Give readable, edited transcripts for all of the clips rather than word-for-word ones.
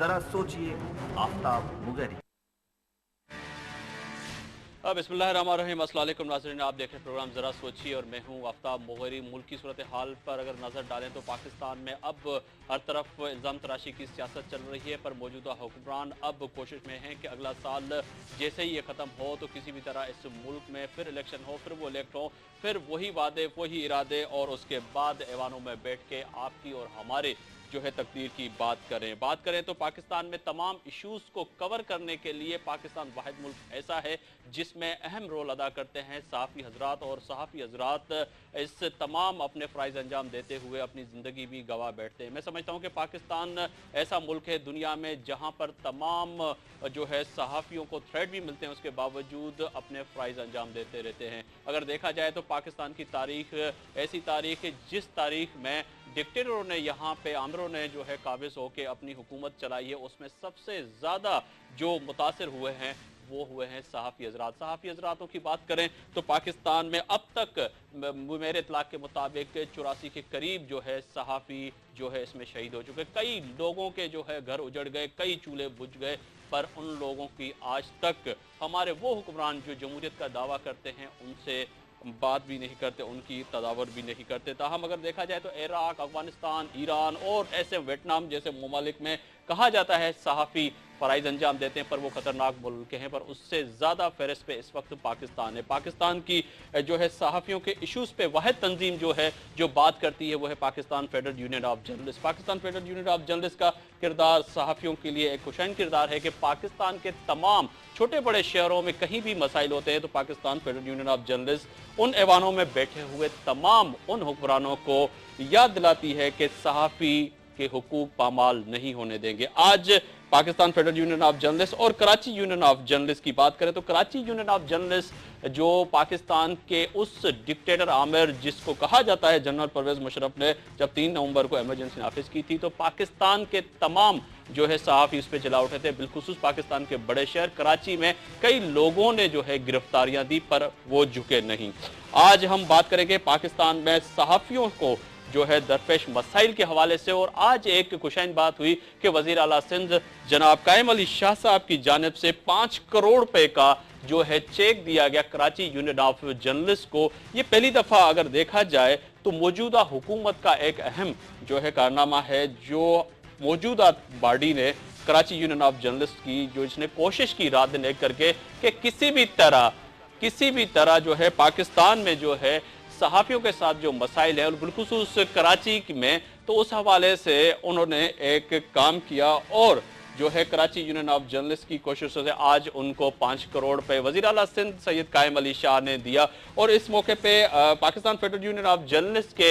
जरा सोचिए। आफ्ताब मुगेरी। बिस्मिल्लाहिर्रहमानिर्रहीम। अस्सलाम वालेकुम नाज़रीन, आप देख रहे हैं प्रोग्राम ज़रा सोचिए और मैं हूं आफ्ताब मुगेरी। मुल्क की सूरत हाल पर अगर नज़र डालें तो पाकिस्तान में अब हर तरफ इल्ज़ाम तराशी की सियासत चल रही है, पर मौजूदा हुक्मरान अब कोशिश में हैं कि अगला साल जैसे ही ये ख़त्म हो तो किसी भी तरह इस मुल्क में फिर इलेक्शन हो, फिर वो इलेक्ट हो, फिर वही वादे वही इरादे और उसके बाद ऐवानों में बैठ के आपकी और हमारे जो है तकदीर की बात करें तो पाकिस्तान में तमाम इश्यूज़ को कवर करने के लिए पाकिस्तान वाहिद मुल्क ऐसा है जिसमें अहम रोल अदा करते हैं सहाफ़ी हजरात, और सहाफ़ी हजरात इस तमाम अपने फ़राइज़ अंजाम देते हुए अपनी ज़िंदगी भी गंवा बैठते हैं। मैं समझता हूँ कि पाकिस्तान ऐसा मुल्क है दुनिया में जहाँ पर तमाम जो है सहाफ़ियों को थ्रेट भी मिलते हैं, उसके बावजूद अपने फ़राइज़ अंजाम देते रहते हैं। अगर देखा जाए तो पाकिस्तान की तारीख़ ऐसी तारीख़ है जिस तारीख़ में डिक्टेटरों ने यहाँ पे आमरों ने जो है काबिज़ होकर अपनी हुकूमत चलाई है, उसमें सबसे ज़्यादा जो मुतासिर हुए हैं वो हुए हैं सहाफ़ी हजरात। सहाफ़ी हजरातों की बात करें तो पाकिस्तान में अब तक मेरे इत्तलाक़ के मुताबिक 84 के करीब जो है सहाफ़ी जो है इसमें शहीद हो चुके। कई लोगों के जो है घर उजड़ गए, कई चूल्हे बुझ गए, पर उन लोगों की आज तक हमारे वो हुक्मरान जो जमहूरियत का दावा करते हैं उनसे बात भी नहीं करते, उनकी तदावर भी नहीं करते। ताहम अगर देखा जाए तो इराक, अफगानिस्तान, ईरान और ऐसे वियतनाम जैसे ममालिक में कहा जाता है सहाफ़ी फ़राइज़ अंजाम देते हैं पर वो ख़तरनाक मुल्क हैं, पर उससे ज़्यादा फ़हरिस्त पे इस वक्त पाकिस्तान है। पाकिस्तान की जो है सहाफ़ियों के इशूज़ पे वाहिद तंजीम जो है जो बात करती है वो है Pakistan federal union of journalist. Pakistan federal union of journalist का किरदार सहाफ़ियों के लिए एक खुशैन किरदार है कि पाकिस्तान के तमाम छोटे बड़े शहरों में कहीं भी मसाइल होते हैं तो Pakistan federal union of journalist उन ऐवानों में बैठे हुए तमाम उन हुक्मरानों को याद दिलाती है कि सहाफ़ी के हुकूक पामाल नहीं होने देंगे। आज Pakistan federal union of journalist और कराची यूनियन ऑफ जर्नलिस्ट की बात करें तो कराची यूनियन ऑफ जर्नलिस्ट जो पाकिस्तान के उस डिक्टेटर आमिर जिसको कहा जाता है जनरल परवेज मुशर्रफ ने जब 3 नवंबर को इमरजेंसी नाफिज की थी तो पाकिस्तान के तमाम जो है सहाफ़ी उस पर जला उठे थे। बिलखुसूस पाकिस्तान के बड़े शहर कराची में कई लोगों ने जो है गिरफ्तारियां दी पर वो झुके नहीं। आज हम बात करेंगे पाकिस्तान में सहाफ़ियों को जो है दरपेश मसाइल के हवाले से, और आज एक खुशैन बात हुई कि वज़ीर आला सिंध जनाब कायम अली शाह साहब की जानिब से 5 करोड़ रुपए का जो है चेक दिया गया कराची यूनियन ऑफ जर्नलिस्ट को। ये पहली दफ़ा अगर देखा जाए तो मौजूदा हुकूमत का एक अहम जो है कारनामा है जो मौजूदा बॉडी ने कराची यूनियन ऑफ जर्नलिस्ट की जो इसने कोशिश की रात दिन एक करके कि किसी भी तरह जो है पाकिस्तान में जो है सहाफ़ियों के साथ जो मसाइल है और बिलखुसूस कराची में, तो उस हवाले से उन्होंने एक काम किया और जो है कराची यूनियन ऑफ जर्नलिस्ट की कोशिशों से आज उनको 5 करोड़ रुपए वज़ीर आला सिंध सैयद कायम अली शाह ने दिया। और इस मौके पे Pakistan federal union of journalist के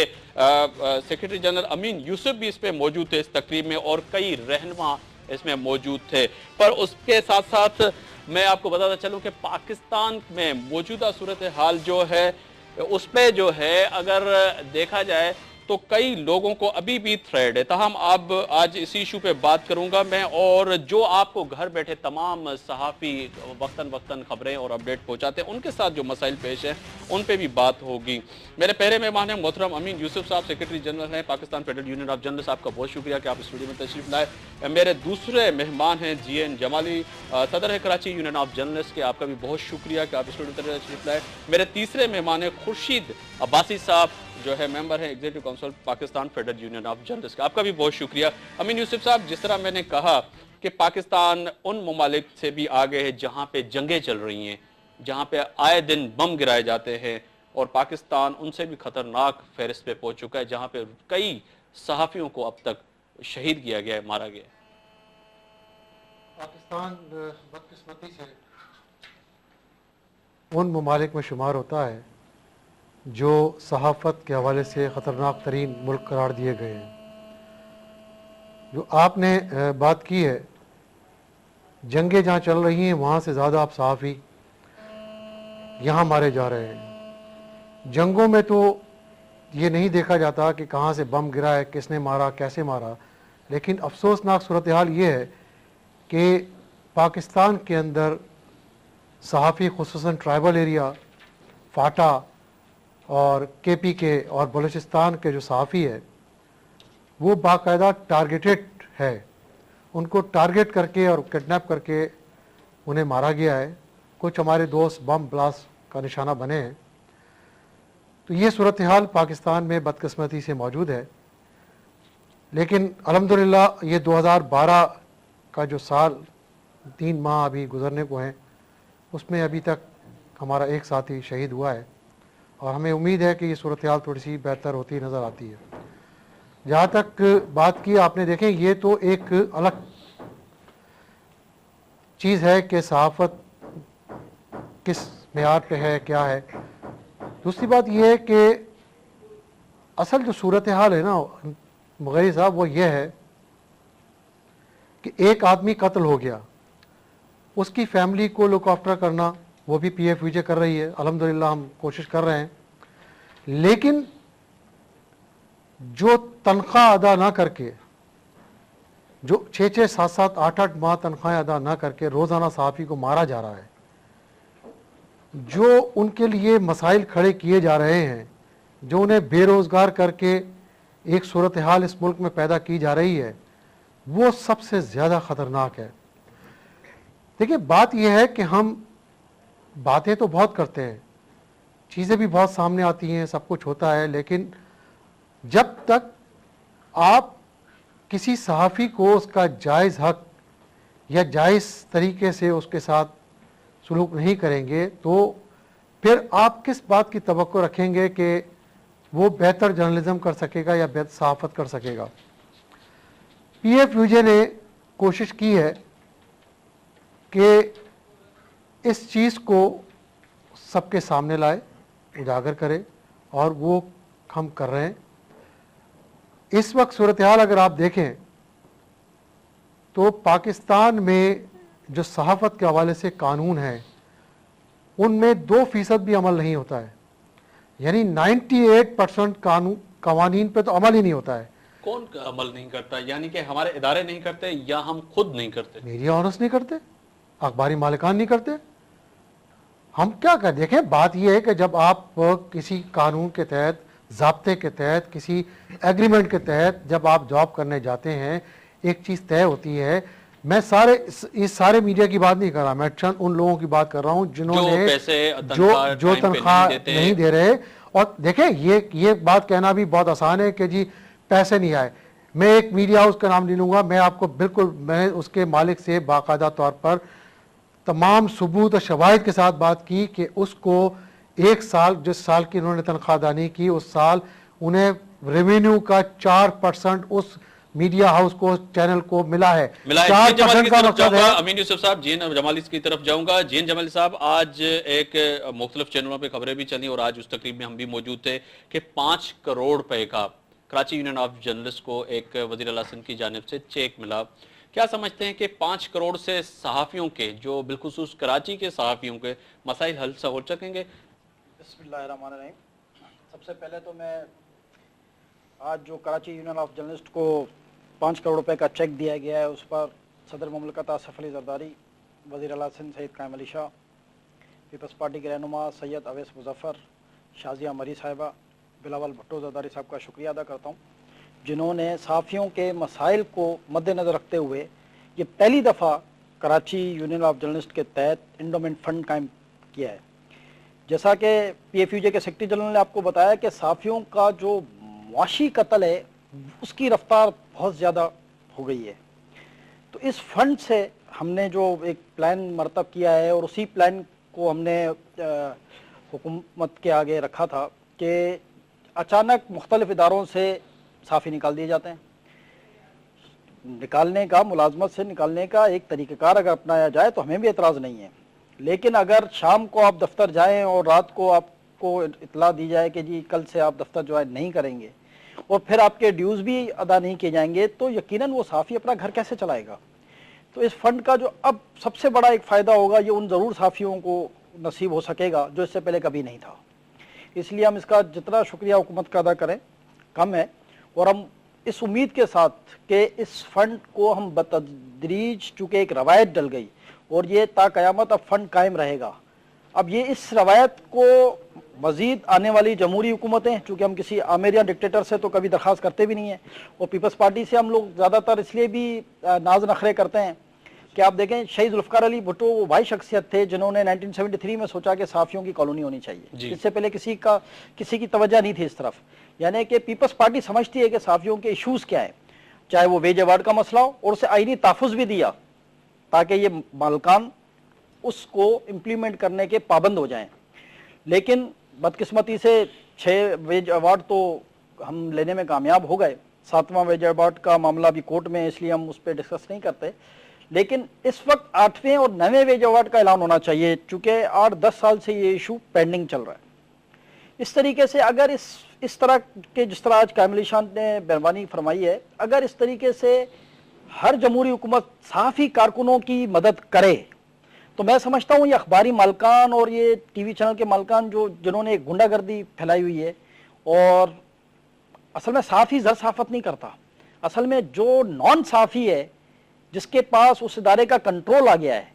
सेक्रेटरी जनरल अमीन यूसुफ भी इस पे मौजूद थे इस तकरीब में, और कई रहनुमा इसमें मौजूद थे। पर उसके साथ साथ मैं आपको बताता चलूँ कि पाकिस्तान में मौजूदा सूरत हाल जो है उस पे जो है अगर देखा जाए तो कई लोगों को अभी भी थ्रेड है। ताहम अब आज इसी इशू पे बात करूंगा मैं, और जो आपको घर बैठे तमाम सहाफ़ी वक्तन खबरें और अपडेट पहुंचाते हैं उनके साथ जो मसाइल पेश हैं उन पे भी बात होगी। मेरे पहले मेहमान हैं मोहतरम अमीन यूसुफ साहब, सेक्रेटरी जनरल हैं Pakistan federal union of journalist. आपका बहुत शुक्रिया कि आप स्टूडियो में तशरीफ लाए। मेरे दूसरे मेहमान हैं GN जमाली, सदर है कराची यूनियन ऑफ जर्नलिस्ट के। आपका भी बहुत शुक्रिया कि आप स्टूडियो में तशरीफ लाए। मेरे तीसरे मेहमान हैं खुर्शीद अब्बासी साहब जो है मेंबर है executive council Pakistan federal union of journalist का। आपका भी बहुत शुक्रिया। अमीन यूसुफ साहब, जिस तरह मैंने कहा कि पाकिस्तान उन ममालिक से भी आगे है जहाँ पे जंगें चल रही हैं, जहाँ पे आए दिन बम गिराए जाते हैं, और पाकिस्तान उनसे भी खतरनाक फहरिस्त पे पहुंच चुका है जहाँ पे कई सहाफ़ियों को अब तक शहीद किया गया है, मारा गया है। पाकिस्तान बदकिस्मती से उन ममालिक में शुमार होता है जो सहाफ़त के हवाले से ख़तरनाक तरीन मुल्क करार दिए गए हैं। जो आपने बात की है, जंगें जहाँ चल रही हैं वहाँ से ज़्यादा आप सहाफ़ी यहाँ मारे जा रहे हैं। जंगों में तो ये नहीं देखा जाता कि कहाँ से बम गिरा है, किसने मारा, कैसे मारा, लेकिन अफसोसनाक सूरत हाल ये है कि पाकिस्तान के अंदर सहाफ़ी खुसूसन ट्राइबल एरिया, फाटा और KPK और बलूचिस्तान के जो सहाफ़ी है वो बाकायदा टारगेटेड है, ان کو ٹارگٹ کر کے اور کڈنیپ کر کے انہیں مارا گیا ہے. کچھ ہمارے دوست بم بلاسٹ کا نشانہ بنے ہیں. تو یہ صورتحال پاکستان میں بدقسمتی سے موجود ہے. لیکن الحمدللہ یہ 2012 کا جو سال 3 ماہ ابھی گزرنے کو ہیں, اس میں ابھی تک ہمارا ایک ساتھی شہید ہوا ہے, اور ہمیں امید ہے کہ یہ صورتحال تھوڑی سی بہتر ہوتی نظر آتی ہے. جہاں تک بات کی آپ نے, دیکھیں یہ تو ایک الگ چیز ہے کہ صحافت کس معیار پہ ہے, کیا ہے. دوسری بات یہ ہے کہ اصل جو صورتحال ہے نا مغیری صاحب, وہ یہ ہے کہ ایک آدمی قتل ہو گیا, اس کی فیملی کو لک آفٹر کرنا وہ بھی پی ایف وی جے کر رہی ہے, الحمدللہ ہم کوشش کر رہے ہیں. لیکن جو تنخواہ ادا نہ کر کے, جو 6-6, 7-7, 8-8 ماہ تنخواہیں ادا نہ کر کے روزانہ صحافی کو مارا جا رہا ہے, جو ان کے لیے مسائل کھڑے کیے جا رہے ہیں, جو انہیں بے روزگار کر کے ایک صورتحال اس ملک میں پیدا کی جا رہی ہے, وہ سب سے زیادہ خطرناک ہے. دیکھیں بات یہ ہے کہ ہم باتیں تو بہت کرتے ہیں, چیزیں بھی بہت سامنے آتی ہیں, سب کچھ ہوتا ہے, لیکن جب تک آپ کسی صحافی کو اس کا جائز حق یا جائز طریقے سے اس کے ساتھ سلوک نہیں کریں گے, تو پھر آپ کس بات کی توقع رکھیں گے کہ وہ بہتر جرنلزم کر سکے گا یا بہتر صحافت کر سکے گا. پی ایف یو جے نے کوشش کی ہے کہ اس چیز کو سب کے سامنے لائے, اجاگر کرے, اور وہ ہم کر رہے ہیں. اس وقت صورتحال اگر آپ دیکھیں تو پاکستان میں جو صحافت کے حوالے سے قانون ہیں ان میں 2% بھی عمل نہیں ہوتا ہے. یعنی 98% قوانین پہ تو عمل ہی نہیں ہوتا ہے. کون عمل نہیں کرتا؟ یعنی کہ ہمارے ادارے نہیں کرتے یا ہم خود نہیں کرتے؟ میڈیا آنرز نہیں کرتے, اخباری مالکان نہیں کرتے. ہم کیا کریں؟ دیکھیں بات یہ ہے کہ جب آپ کسی قانون کے تحت, ضابطے کے تحت, کسی ایگریمنٹ کے تحت جب آپ جاب کرنے جاتے ہیں, ایک چیز طے ہوتی ہے. میں اس سارے میڈیا کی بات نہیں کر رہا, میں چند ان لوگوں کی بات کر رہا ہوں جنہوں نے جو تنخواہ نہیں دے رہے. اور دیکھیں یہ بات کہنا بھی بہت آسان ہے کہ جی پیسے نہیں آئے. میں ایک میڈیا ہاؤس کا نام نہیں لوں گا, میں آپ کو بالکل, میں اس کے مالک سے باقاعدہ طور پر تمام ثبوت اور شواہد کے ساتھ بات کی کہ اس کو ایک سال, جس سال کی انہوں نے تنخواہ ادا نہیں کی, اس سال انہیں ریونیو کا 4% اس میڈیا ہاؤس کو, چینل کو ملا ہے. 4% کا مقصد ہے. امین یوسف صاحب, جین جمالی کی طرف جاؤں گا. جین جمالی صاحب, آج ایک مختلف چینلوں پہ خبریں بھی چلی اور آج اس تقریب میں ہم بھی موجود تھے کہ 5 کروڑ روپے کا کراچی یونین آف جرنلسٹ کو ایک وزیر اعلیٰ سندھ کی جانب سے چیک ملا. کیا سمجھتے ہیں کہ 5 کروڑ سے صحافیوں کے, جو بالخصوص کراچی کے صحافیوں کے مسائل حل ہو سکیں گے؟ بسم اللہ الرحمن الرحیم. سب سے پہلے تو میں آج جو کراچی یونین آف جرنلسٹ کو 5 کروڑ روپے کا چیک دیا گیا ہے, اس پر صدر مملکت آصف علی زرداری, وزیر اعلیٰ سندھ سید قائم علی شاہ, پیپلز پارٹی کے رہنما سید اویس مظفر, شازیہ مری صاحبہ, بلاول بھٹو زرداری صاحب کا شکریہ ادا کرتا ہوں, جنہوں نے صحافیوں کے مسائل کو مد نظر رکھتے ہوئے یہ پہلی دفعہ کراچی یونین آف جرنلسٹ کے تحت انڈومنٹ فنڈ قائم کیا ہے. جیسا کہ پی ایف یو جے کے سیکرٹری جنرل نے آپ کو بتایا کہ صحافیوں کا جو معاشی قتل ہے اس کی رفتار بہت زیادہ ہو گئی ہے. تو اس فنڈ سے ہم نے جو ایک پلان مرتب کیا ہے, اور اسی پلان کو ہم نے حکومت کے آگے رکھا تھا کہ اچانک مختلف اداروں سے صحافی نکال دیے جاتے ہیں. نکالنے کا, ملازمت سے نکالنے کا ایک طریقہ کار اگر اپنایا جائے تو ہمیں بھی اعتراض نہیں ہے, لیکن اگر شام کو آپ دفتر جائیں اور رات کو آپ کو اطلاع دی جائے کہ جی کل سے آپ دفتر جوائن نہیں کریں گے, اور پھر آپ کے ڈیوز بھی ادا نہیں کیے جائیں گے, تو یقیناً وہ صحافی اپنا گھر کیسے چلائے گا. تو اس فنڈ کا جو اب سب سے بڑا ایک فائدہ ہوگا, یہ ان ضرور صحافیوں کو نصیب ہو سکے گا جو اس سے پہلے کبھی نہیں تھا. اس لیے ہم اس کا جتنا شکریہ حکومت کا ادا کریں کم ہے, اور ہم اس امید کے ساتھ کہ اس فنڈ کو ہم بتدریج, چونکہ ایک روایت ڈل گئی اور یہ تا قیامت اب فنڈ قائم رہے گا, اب یہ اس روایت کو मज़ीद आने वाली जमहूरी हुकूमतें, चूँकि हम किसी आमिर या डिक्टेटर से तो कभी दरख्वास्त करते भी नहीं हैं, और पीपल्स पार्टी से हम लोग ज़्यादातर इसलिए भी नाज नखरे करते हैं कि आप देखें शहीद जुल्फ़िकार अली भुट्टो वो भाई शख्सियत थे जिन्होंने 1973 में सोचा कि सहाफ़ियों की कॉलोनी होनी चाहिए। इससे पहले किसी की तवज्जो नहीं थी इस तरफ। यानी कि पीपल्स पार्टी समझती है कि सहाफ़ियों के इशूज़ क्या हैं, चाहे वो वेज अवार्ड का मसला हो, और उसे आईनी तहफ़्फ़ुज़ भी दिया ताकि ये मालकान उसको इम्प्लीमेंट करने के पाबंद हो जाएं। लेकिन बदकिस्मती से 6 वेज अवार्ड तो हम लेने में कामयाब हो गए। 7वां वेज अवार्ड का मामला भी कोर्ट में है, इसलिए हम उस पर डिस्कस नहीं करते। लेकिन इस वक्त 8वें और 9वें वेज अवार्ड का ऐलान होना चाहिए, चूँकि 8-10 साल से ये इशू पेंडिंग चल रहा है। इस तरीके से अगर इस तरह के, जिस तरह आज कामिल ईशान ने मेहरबानी फरमाई है, अगर इस तरीके से हर जमहूरी हुकूमत सहाफ़ी कारकुनों की मदद करे तो मैं समझता हूँ ये अखबारी मालकान और ये टीवी चैनल के मालकान जिन्होंने एक गुंडागर्दी फैलाई हुई है, और असल में सहाफ़ी ज़र सहाफ़त नहीं करता, असल में जो नॉन सहाफ़ी है जिसके पास उस इदारे का कंट्रोल आ गया है,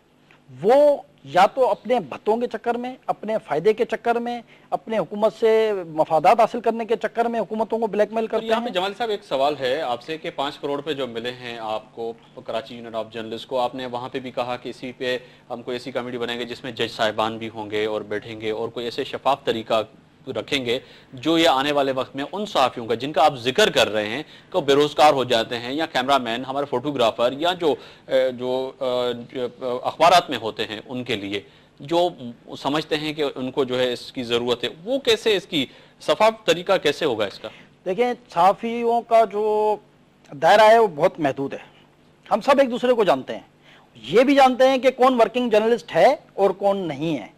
वो या तो अपने भत्तों के चक्कर में, अपने फ़ायदे के चक्कर में, अपने हुकूमत से मफादात हासिल करने के चक्कर में हुकूमतों को ब्लैकमेल करते हैं। यहाँ पे जमाल साहब एक सवाल है आपसे कि 5 करोड़ पे जो मिले हैं आपको कराची यूनियन ऑफ जर्नलिस्ट को, आपने वहाँ पे भी कहा कि इसी पे हम कोई ऐसी कमेटी बनाएंगे जिसमें जज साहिबान भी होंगे और बैठेंगे और कोई ऐसे शफाफ तरीका रखेंगे जो ये आने वाले वक्त में उन सहाफ़ियों का जिनका आप जिक्र कर रहे हैं कि बेरोजगार हो जाते हैं, या कैमरामैन, हमारे फोटोग्राफर, या जो अखबारात में होते हैं, उनके लिए जो समझते हैं कि उनको जो है इसकी ज़रूरत है, वो कैसे, इसकी शफाफ तरीका कैसे होगा इसका? देखें, सहाफ़ियों का जो दायरा है वो बहुत महदूद है। हम सब एक दूसरे को जानते हैं, ये भी जानते हैं कि कौन वर्किंग जर्नलिस्ट है और कौन नहीं है।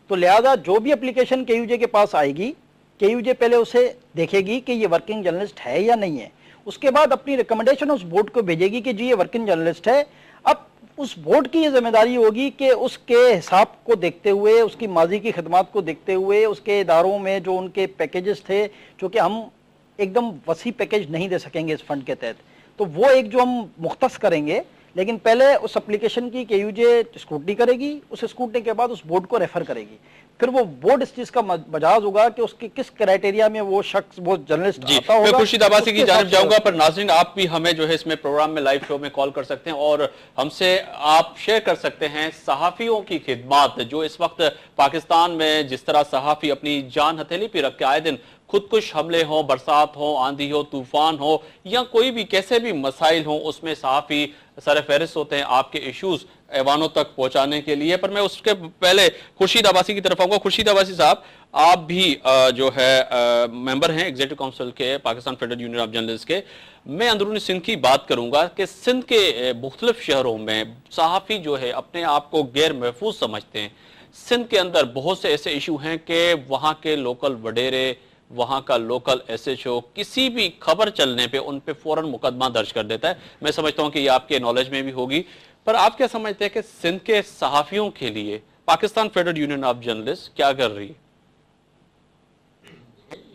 तो लिहाजा जो भी एप्लीकेशन KUJ के पास आएगी, KUJ पहले उसे देखेगी कि ये वर्किंग जर्नलिस्ट है या नहीं है, उसके बाद अपनी रिकमेंडेशन उस बोर्ड को भेजेगी कि जी ये वर्किंग जर्नलिस्ट है। अब उस बोर्ड की ये जिम्मेदारी होगी कि उसके हिसाब को देखते हुए, उसकी माजी की खदमात को देखते हुए, उसके इदारों में जो उनके पैकेजेस थे, चूँकि हम एकदम वसी पैकेज नहीं दे सकेंगे इस फंड के तहत, तो वो एक जो हम मुख्तस करेंगे, लेकिन पहले उस एप्लीकेशन की KUJ स्क्रूटनी करेगी, उस स्क्रूटनी के बाद उस बोर्ड को रेफर करेगी, फिर वो बोर्ड इस चीज का मजाज होगा कि उसके किस क्राइटेरिया में वो शख्स, वो जर्नलिस्ट आता होगा। मैं खुर्शीद अब्बासी की जानिब जाऊंगा, पर नाज़रीन आप भी हमें जो है इसमें प्रोग्राम में, लाइव शो में कॉल कर सकते हैं और हमसे आप शेयर कर सकते हैं सहाफ़ियों की खिदमात जो इस वक्त पाकिस्तान में, जिस तरह सहाफ़ी अपनी जान हथेली पे रख के आए दिन खुदकुश हमले हो, बरसात हो, आंधी हो, तूफान हो, या कोई भी कैसे भी मसाइल हो, उसमें सहाफ़ी सर फहरिस्त होते हैं आपके इश्यूज ऐवानों तक पहुंचाने के लिए। पर मैं उसके पहले खुर्शीद अब्बासी की तरफ आऊंगा। खुर्शीद अब्बासी साहब, आप भी जो है मेंबर हैं एग्जीक्यूटिव काउंसिल के Pakistan federal union of journalist के। मैं अंदरूनी सिंध की बात करूंगा कि सिंध के मुख्तलिफ शहरों में सहाफ़ी जो है अपने आप को गैर महफूज समझते हैं। सिंध के अंदर बहुत से ऐसे इशू हैं कि वहाँ के लोकल वडेरे, वहाँ का लोकल SHO किसी भी खबर चलने पे उन पे फौरन मुकदमा दर्ज कर देता है। मैं समझता हूँ कि ये आपके नॉलेज में भी होगी, पर आप क्या समझते हैं कि सिंध के सहाफ़ियों के लिए Pakistan federal union of journalist क्या कर रही है?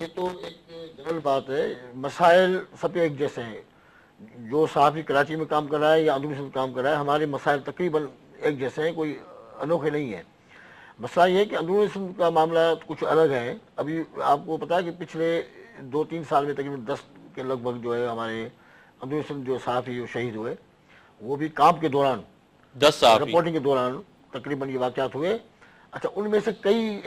ये तो एक जनरल बात है, मसाइल सब एक जैसे हैं। जो सहाफ़ी कराची में काम कर रहा है या अंदरूनी सिंध काम कर रहा है, हमारे मसाइल तकरीबन एक जैसे हैं, कोई अनोखे नहीं है। मसला ये है कि अंदरूनी सिंध का मामला कुछ अलग है। अभी आपको पता है कि पिछले 2-3 साल में तकरीबन 10 के लगभग जो है हमारे अंदरूनी सिंध जो सहाफ़ी शहीद हुए, वो भी काम के दौरान, 10 सहाफ़ी रिपोर्टिंग के दौरान तकरीबन ये वाक़यात हुए। अच्छा, उनमें से कई